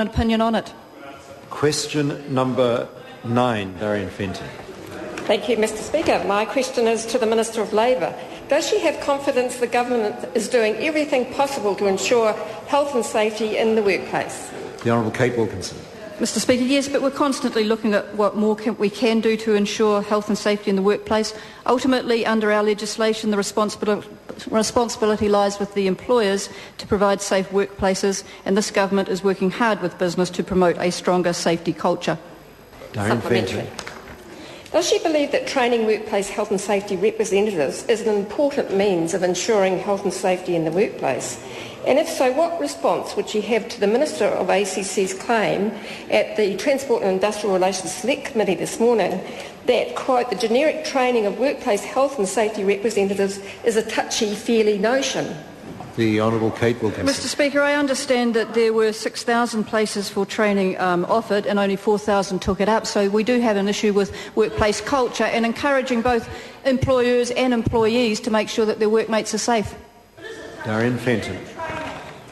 An opinion on it. Question number 9, Darien Fenton. Thank you, Mr Speaker. My question is to the Minister of Labour. Does she have confidence the government is doing everything possible to ensure health and safety in the workplace? The Honourable Kate Wilkinson. Mr Speaker, yes, but we're constantly looking at what more we can do to ensure health and safety in the workplace. Ultimately, under our legislation, the responsibility lies with the employers to provide safe workplaces, and this government is working hard with business to promote a stronger safety culture. Darien Fenton. Does she believe that training workplace health and safety representatives is an important means of ensuring health and safety in the workplace? And if so, what response would she have to the Minister of ACC's claim at the Transport and Industrial Relations Select Committee this morning that, quote, the generic training of workplace health and safety representatives is a touchy-feely notion? The Honourable Kate Wilkinson. Mr Speaker, I understand that there were 6,000 places for training offered and only 4,000 took it up, so we do have an issue with workplace culture and encouraging both employers and employees to make sure that their workmates are safe. Darien Fenton.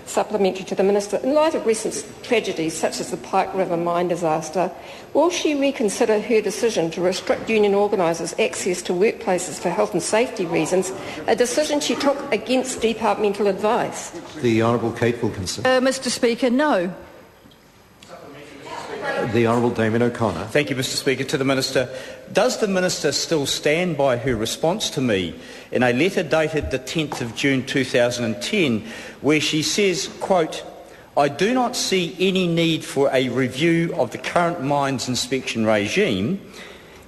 Supplementary to the Minister. In light of recent tragedies such as the Pike River mine disaster, will she reconsider her decision to restrict union organisers' access to workplaces for health and safety reasons, a decision she took against departmental advice? The Honourable Kate Wilkinson. Mr Speaker, no. The Honourable Damien O'Connor. Thank you, Mr Speaker. To the Minister, does the Minister still stand by her response to me in a letter dated the 10th of June 2010 where she says, quote, I do not see any need for a review of the current mines inspection regime,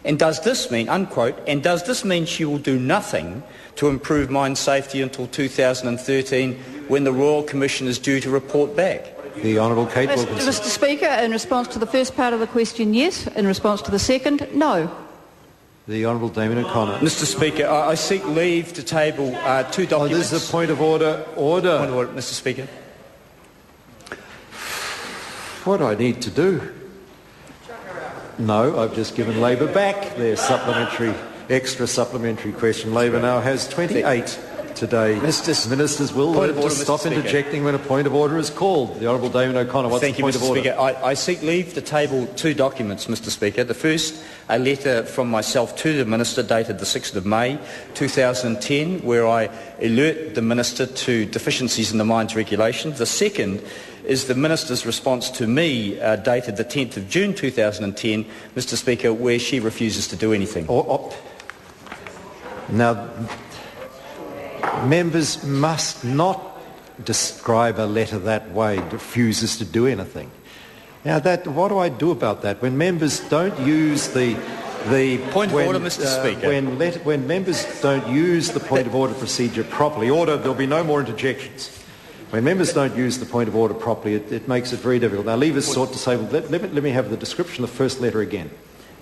and does this mean, unquote, and does this mean she will do nothing to improve mine safety until 2013 when the Royal Commission is due to report back? The Honourable Kate Wilkinson. Mr Speaker, in response to the first part of the question, yes. In response to the second, no. The Honourable Damien O'Connor. Mr Speaker, I seek leave to table two documents. This is a point of order. Order. Point of order, Mr Speaker. What do I need to do? No, I've just given Labor back their extra supplementary question. Labor now has 28 today. Ministers will learn to stop interjecting when a point of order is called. The Honourable Damien O'Connor, what's the point of order? Thank you, Mr Speaker. I seek leave to table two documents, Mr Speaker. The first, a letter from myself to the Minister dated the 6th of May 2010, where I alert the Minister to deficiencies in the mines regulations. The second is the Minister's response to me dated the 10th of June 2010, Mr Speaker, where she refuses to do anything. Now, members must not describe a letter that way, refuses to do anything. Now, what do I do about that? When members don't use the point of order, Mr Speaker. When members don't use the point of order procedure properly, there'll be no more interjections. When members don't use the point of order properly, it makes it very difficult. Now, leave is sought disabled. Let me have the description of the first letter again.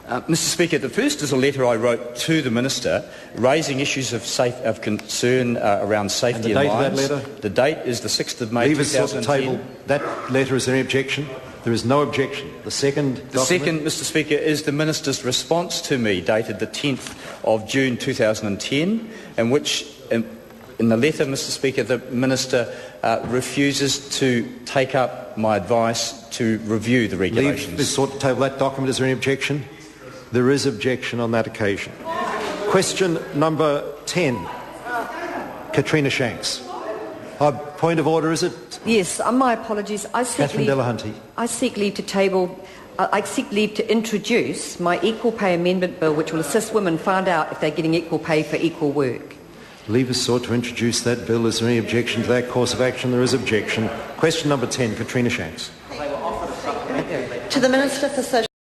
Mr Speaker, the first is a letter I wrote to the Minister raising issues of concern around safety and the in date mines. of that letter? The date is the 6th of May 2010. Leave is sought to table. That letter, is there any objection? There is no objection. The second, Mr Speaker, is the Minister's response to me dated the 10th of June 2010, in which, in the letter, Mr Speaker, the Minister refuses to take up my advice to review the regulations. Leave is sought to table that document. Is there any objection? There is objection on that occasion. Question number 10. Katrina Shanks. Point of order, is it? Yes, my apologies. I seek leave to table. I seek leave to introduce my Equal Pay Amendment Bill, which will assist women find out if they're getting equal pay for equal work. Leave is sought to introduce that bill. Is there any objection to that course of action? There is objection. Question number 10, Katrina Shanks. To the Minister for Social